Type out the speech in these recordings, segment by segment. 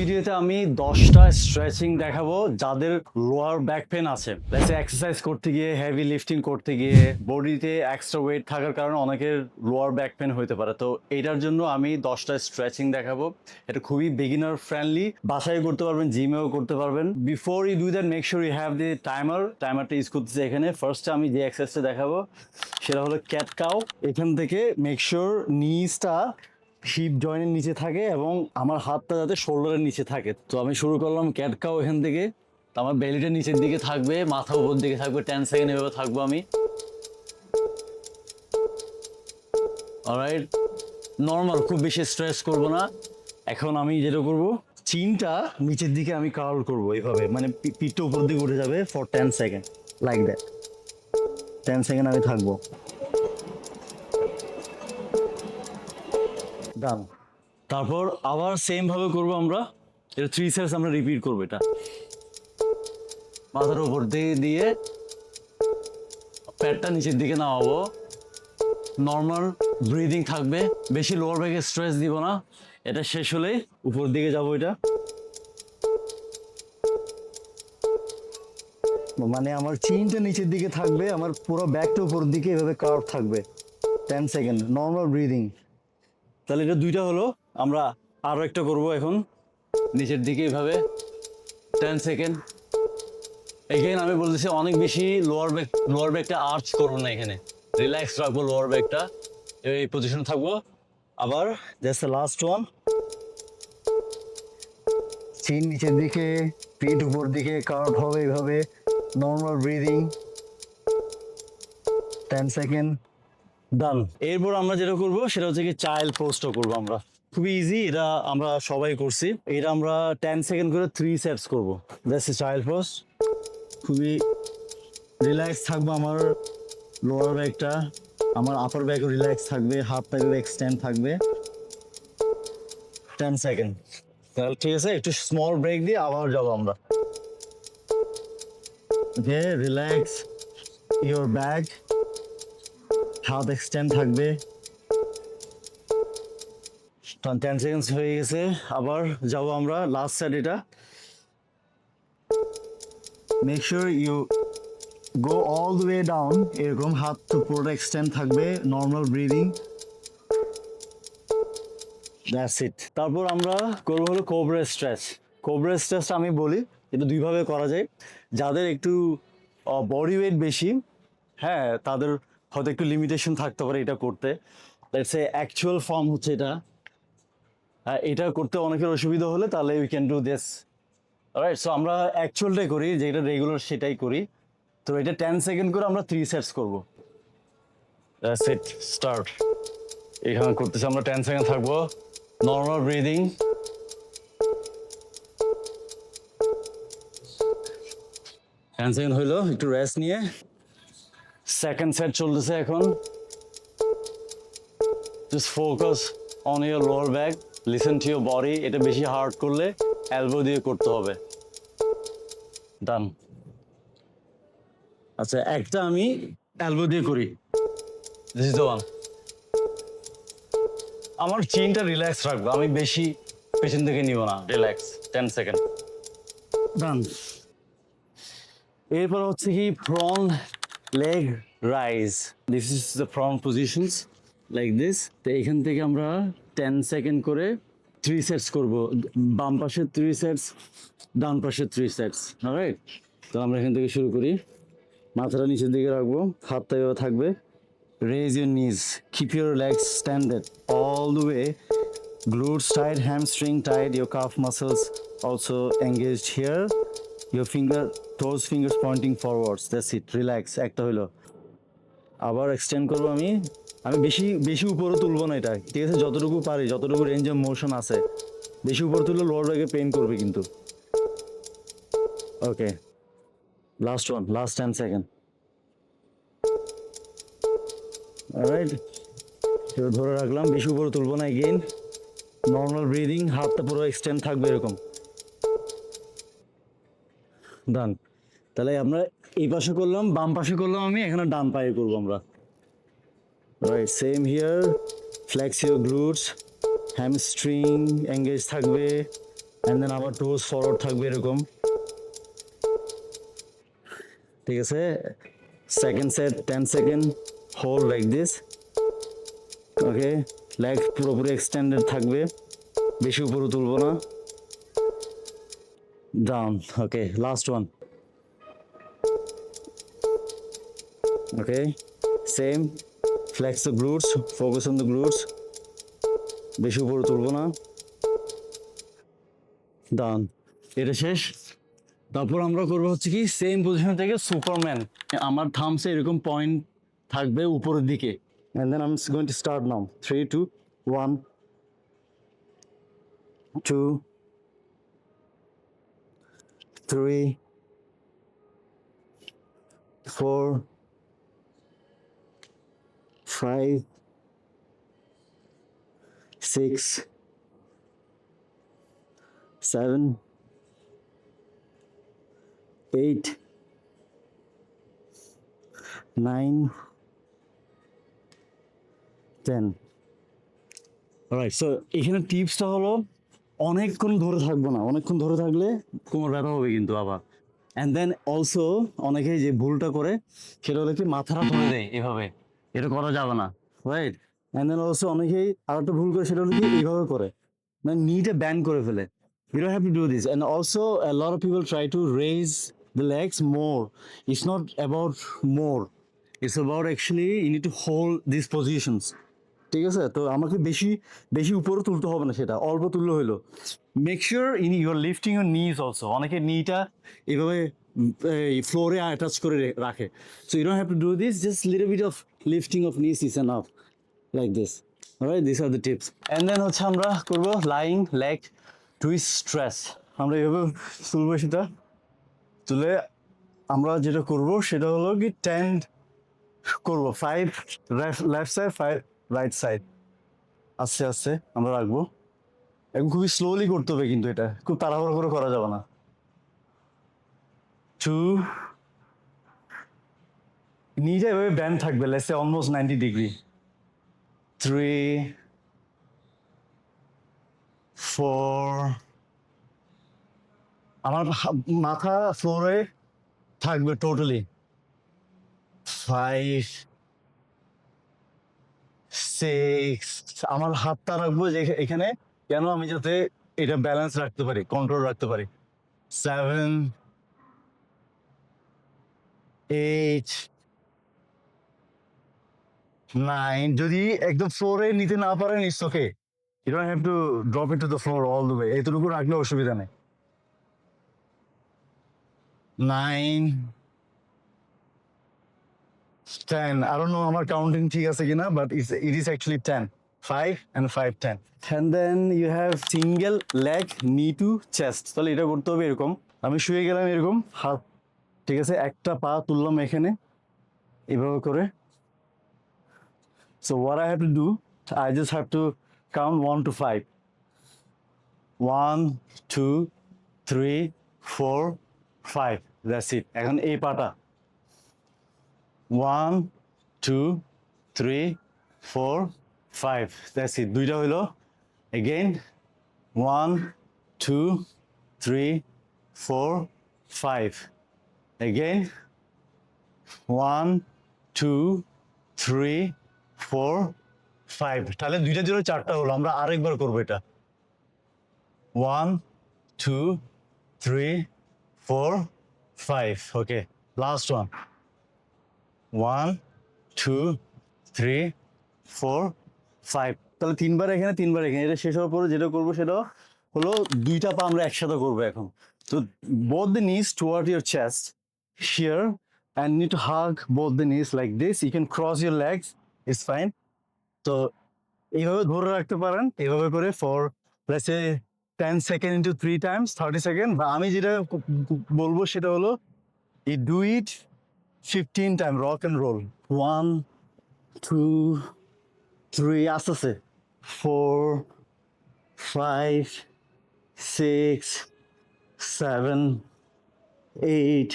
ভিডিওতে আমি 10টা স্ট্রেচিং দেখাবো যাদের লোয়ার ব্যাক পেন আছে। এক্সারসাইজ করতে গিয়ে, হেভি লিফটিং করতে গিয়ে বডিতে এক্সট্রা ওয়েট থাকার কারণে অনেকের লোয়ার ব্যাক পেন হতে পারে। তো এটার জন্য আমি 10টা স্ট্রেচিং দেখাবো। এটা খুবই বিগিনার ফ্রেন্ডলি, বাসায় করতে পারবেন, জিমেও করতে পারবেন। Before you do that make sure you have the টাইমারটা ইউজ করতেছে এখানে। ফার্স্টে আমি যে এক্সারসাইজটা দেখাবো সেটা হলো ক্যাট কাউ। এখান থেকে মেক শিওর নিচটা হিপ জয়েন্টের নিচে থাকে এবং আমার হাতটা যাতে শোল্ডারের নিচে থাকে। তো আমি শুরু করলাম ক্যাট কাউ এখান থেকে। তো আমার বেলিটা নিচের দিকে থাকবে, মাথা উপর দিকে থাকবে, 10 সেকেন্ড এভাবে থাকবো আমি। অলরাইট, নর্মাল, খুব বেশি স্ট্রেস করব না। এখন আমি যেটা করব, চিনটা নিচের দিকে আমি কার্ল করব এইভাবে, মানে পিঠটা উপর দিকে উঠে যাবে for 10 second, like that. 10 second আমি থাকবো। ডান। তারপর আবার সেম ভাবে করবো আমরা। এটা 3 সেটস আমরা রিপিট করবো। এটা মাথার উপর দিয়ে দিয়ে পেটটা নিচের দিকে নামাবো। নর্মাল ব্রিদিং থাকবে, বেশি লোয়ার ব্যাকে স্ট্রেস দিব না। এটা শেষ হলে উপর দিকে যাবো। এটা মানে আমার চিনটা নিচের দিকে থাকবে, আমার পুরো ব্যাকটা উপর দিকে এভাবে কার্ভ থাকবে। 10 সেকেন্ড নর্মাল ব্রিদিং। তাহলে এটা দুইটা হলো। আমরা আরো একটা করবো এখন, নিচের দিকে এভাবে 10 সেকেন্ড। এখানে আমি বলতেছি অনেক বেশি লোয়ার ব্যাকটা আর্চ করবো না, এখানে রিল্যাক্স রাখবো লোয়ার ব্যাকটা, এই পজিশনে থাকবো। আবার জাস্ট দ্য লাস্ট ওয়ান, চিন নিচের দিকে, পিঠ উপর দিকে কার্ভ হবে এইভাবে, নর্মাল ব্রিদিং, 10 সেকেন্ড, ডান। এরপর আমরা যেটা করবো সেটা হচ্ছে কি চাইল্ড পোস্টও করবো আমরা। খুবই ইজি, এটা আমরা সবাই করছি। এটা আমরা 10 সেকেন্ড করে 3 সেটস করবো। জাস্ট চাইল্ড পোস্ট, খুবই রিল্যাক্স থাকবো। আমার লোয়ার ব্যাকটা, আমার আপার ব্যাকও রিল্যাক্স থাকবে, হাতটা এক্সটেন্ড থাকবে। 10 সেকেন্ড। তাহলে ঠিক আছে, একটু স্মল ব্রেক দিয়ে আবার যাবো আমরা। ওকে, রিল্যাক্স ইওর ব্যাক, হাত এক্সটেন্ড থাকবে। 10 সেকেন্ডস হয়ে গেছে। আবার যাবো আমরা লাস্ট সেট। এটা make sure you go all the way down, এরকম হাত তো পুরোটা এক্সটেন্ড থাকবে, নর্মাল ব্রিদিং, দ্যাটস ইট। তারপর আমরা করবো হলো কোবরা স্ট্রেচ। কোবরা স্ট্রেচটা আমি বলি, এটা দুইভাবে করা যায়। যাদের একটু বডি ওয়েট বেশি, হ্যাঁ, তাদের হয়তো একটু লিমিটেশন থাকতে পারে এটা করতে। লেটস সে অ্যাকচুয়াল ফর্ম হচ্ছে এটা। এটা করতে অনেকের অসুবিধা হলে তাহলে we can do this. Right, so আমরা অ্যাকচুয়ালটাই করি, যেটা রেগুলার সেটাই করি। তো এটা 10 সেকেন্ড করে আমরা 3 সেটস করবো। That's it, start. এখানে করতেছি আমরা, 10 সেকেন্ড থাকবো, নর্মাল ব্রিদিং। 10 সেকেন্ড হইলো, একটু রেস্ট নিয়ে সেকেন্ড সেট চলতেছে এখন। Just focus on your lower back, listen to your body. এটা বেশি হার্ড করলে এলবো দিয়ে করতে হবে। ডান। আচ্ছা, একটা আমি এলবো দিয়ে করি। This is the one. আমার চিনটা রিল্যাক্স রাখবো, আমি বেশি পেছন থেকে নিব না, রিল্যাক্স। 10 সেকেন্ড, ডান। এরপর হচ্ছে কি front leg rise. This is the front positions, like this. তো এখান থেকে আমরা 10 সেকেন্ড করে 3 সেটস করবো। বাম পাশে 3 সেটস, ডান পাশে 3 সেটস। অলরাইট, তো আমরা এখান থেকে শুরু করি। মাথাটা নিচের দিকে রাখবো, হাতটা এভাবে থাকবে। Raise your knees, keep your legs extended all the way. Glutes tight, hamstring tight, your calf muscles also engaged here. Your toes fingers pointing forwards. That's it, relax. একটা হইলো। আবার এক্সটেন্ড করবো আমি। আমি বেশি বেশি উপরে তুলবো না এটা, ঠিক আছে? যতটুকু পারি, যতটুকু রেঞ্জ অফ মোশন আছে। বেশি উপরে তুললে লোয়ার ব্যাকে পেইন করবে কিন্তু। Okay, last one, last 10 second. Alright, এবার ধরে রাখলাম, বেশি উপরে তুলবো না। এগেইন নর্মাল ব্রিদিং, হাতটা পুরো এক্সটেন্ড থাকবে এরকম। ডান। তাহলে আমরা এই পাশে করলাম, বাম পাশে করলাম আমি, এখানে ডান পায়ে করবো আমরা। Right, same here. Flex your glutes, hamstring engage থাকবে, অ্যান্ড দেন আবার টোজ ফরওয়ার্ড থাকবে এরকম, ঠিক আছে। Second set 10 second hold like this, okay. Leg পুরোপুরি এক্সটেন্ডেড থাকবে, বেশি উপরে তুলবো না। Down, okay, last one, okay. Same, flex the glutes, focus on the glutes, বেশি উপরে তুলবো না। ডান, এটা শেষ। তারপর আমরা করবো হচ্ছে কি সেম পজিশন থেকে সুপারম্যান। আমার থামসে এরকম পয়েন্ট থাকবে উপরের দিকে, and then I'm going to start now. 3 2 1 2 3 4 5 6 7 8 9 10. Right, so এখানে টিপসটা হলো অনেকক্ষণ ধরে থাকবো না, অনেকক্ষণ ধরে থাকলে কোমর ব্যথা হবে কিন্তু আবার। অ্যান্ড দেন অলসো অনেকে যে ভুলটা করে সেটা হলো কি মাথাটা ধরে দেয় এভাবে, এটা করা যাবে না, রাইট। অ্যান্ড দেন অলসো অনেকেই আর একটা ভুল করে সেটা হলো কি এইভাবে করে, মানে নিটা ব্যান্ড করে ফেলে। You don't have to do this. And also, a lot of people try to raise the legs more. It's not about more. It's about actually you need to hold these positions. ঠিক আছে, তো আমাকে বেশি বেশি উপরে তুলতে হবে না, সেটা অল্প তুললে হইলো। Make sure in your lifting your knees also. অনেকে নিটা এভাবে ফ্লোরে অ্যাটাচ করে রাখে, so you don't have to do this, just little bit of lifting of knees is enough, like this. Alright, this are the tips. And then হচ্ছে আমরা করবো lying leg twist stress. আমরা এভাবে তুলবো, সেটা তুলে আমরা যেটা করব সেটা হলো কি 10 করবো, 5 লেফট সাইড 5 রাইট সাইড, আস্তে আস্তে আমরা রাখবো। এখন খুবই স্লোলি করতে হবে কিন্তু, এটা খুব তাড়াহুড়ো করে করা যাবে না। 2, নিচে এভাবে ব্যান্ড থাকবে, লেটস সে অলমোস্ট 90 ডিগ্রি। 3 4, আমার মাথা ফ্লোরে থাকবে টোটালি। 5 6, আমার হাতটা রাখবো যে এখানে, কেন আমি যাতে এটা ব্যালেন্স রাখতে পারি, কন্ট্রোল রাখতে পারি। 7 8 9, যদি একদম ফ্লোরে নিতে না পারেন it's okay, you don't have to drop it to the floor all the way, এতটুকু রাখলে অসুবিধা নেই। 9 10, I don't know আমার কাউন্টিং ঠিক আছে কিনা, but it is actually 10, 5 and 5 10. And then you have single leg knee to chest. তাহলে এটা করতে হবে এরকম, আমি শুয়ে গেলাম এরকম হাত, ঠিক আছে, একটা পা তুললাম এখানে এভাবে করে। So what I have to do, I just have to count 1 to 5. 1 2 3 4 5, that's it. এখন এই পাটা 1 2 3 4 5, that's it. দুইটা হইলো। Again 1 2 3 4 5, again 1 2 3 4 5, তাহলে দুইটা দিলে চারটা হলো। আমরা আরেকবার করবো এটা। 1 2 3 4 5, ওকে, লাস্ট ওয়ান। 1 2 3 4 5, তাহলে তিনবার এখানে তিনবার এখানে। এটা শেষ হওয়ার পরে যেটা করবো সেটা হলো দুইটা পা আমরা একসাথে করবো এখন। তো both the knees toward your chest here, and need to hug both the knees like this. You can cross your legs, it's fine. তো এইভাবে ধরে রাখতে পারেন, এইভাবে করে for let's say 10 second into 3 Times 30 second. বা আমি যেটা বলবো সেটা হলো you do it 15 time, rock and roll. 1 2 3, আস্তে আস্তে, 4 5 6 7 8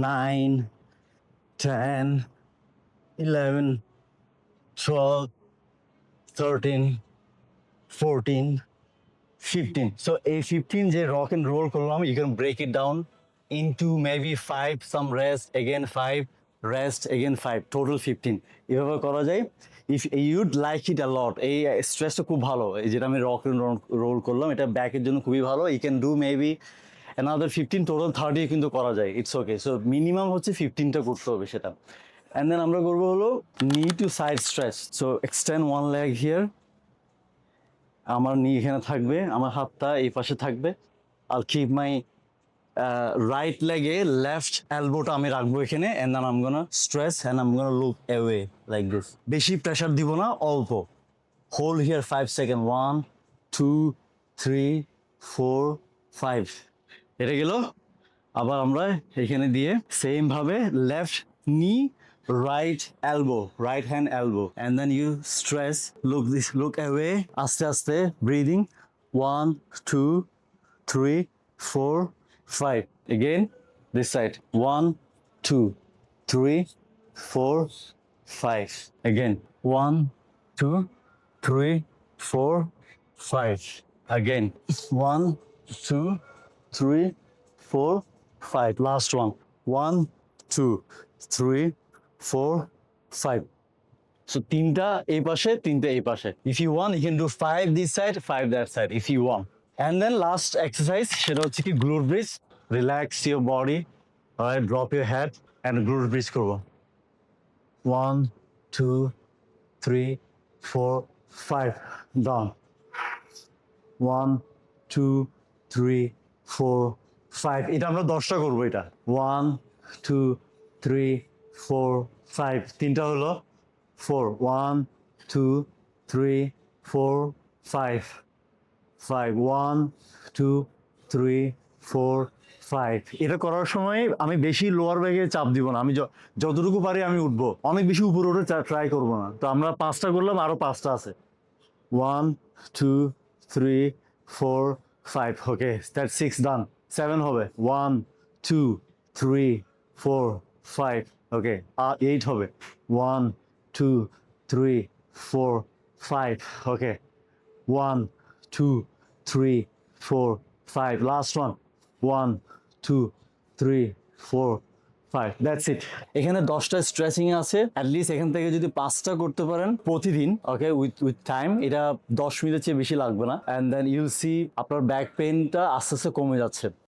9 10 11 12 13 14 15. So a 15 যে rock and roll করলাম, you can break it down into maybe 5, some rest, again 5, rest, again 5, total 15. এভাবে করা যায়। If you'd like it a lot, এই স্ট্রেসটা খুব ভালো, এই যেটা আমি রক and roll করলাম, এটা ব্যাকের জন্য খুবই ভালো। You can do maybe another 15, total 30 কিন্তু করা যায়, ইটস ওকে। সো মিনিমাম হচ্ছে 15টা করতে হবে সেটা। অ্যান্ড দেন আমরা করবো হলো knee to side stretch. So extend one leg here. আমার নি এখানে থাকবে, আমার হাতটা এই পাশে থাকবে। I'll keep my right leg A left elbowটা আমি রাখবো এখানে, and then I'm gonna stress and I'm gonna look away like this. বেশি প্রেসার দিব না, অল্প। Hold here 5 seconds. 1, 2, 3, 4, 5. এটা গেল। আবার আমরা এখানে দিয়ে সেম ভাবে লেফট নি, right elbow, right hand elbow, and then you stress, look away, আস্তে আস্তে breathing. 1, 2, 3, 4, 5. Again this side. 1, 2, 3, 4, 5. Again 1, 2, 3, 4, 5. Again 1, 2, 3, 4, 5. Last one. 1, 2, 3, 4, 5. So তিনটা এই পাশে, তিনটা এই পাশে। If you want, you can do 5 this side, 5 that side, if you want. And then last exercise, সেটা হচ্ছে কি glute bridge. Relax your body. Alright, drop your head and glute bridge করবো। 1, 2, 3, 4, 5. Down. 1, 2, 3, 4, 5. এটা আমরা 10টা করবো এটা। 1, 2, 3, 4, 5. তিনটা হলো 4. 1, 2, 3, 4, 5. 5. 1, 2, 3, 4, 5. এটা করার সময় আমি বেশি লোয়ার ব্যাগে চাপ দিব না, আমি যতটুকু পারি আমি উঠবো, অনেক বেশি উপরে উঠে ট্রাই করবো না। তো আমরা 5টা করলাম, আরো 5টা আছে। 1, 2, 3, 4, 5. ওকে, দ্যাট 6 ডান। 7 হবে। 1, 2, 3, 4, 5. ওকে, 8 হবে। 1, 2, 3, 4, 5. ওকে, 1, 2, 3, 4, 5. Last one. 1, 2, 3, 4, 5. That's it. এখানে 10টা স্ট্রেচিং আছে। অ্যাট লিস্ট এখান থেকে যদি 5টা করতে পারেন প্রতিদিন, ওকে, উইথ টাইম, এটা 10 মিনিটের চেয়ে বেশি লাগবে না। অ্যান্ড দেন ইউল সি আপনার ব্যাক পেইনটা আস্তে আস্তে কমে যাচ্ছে।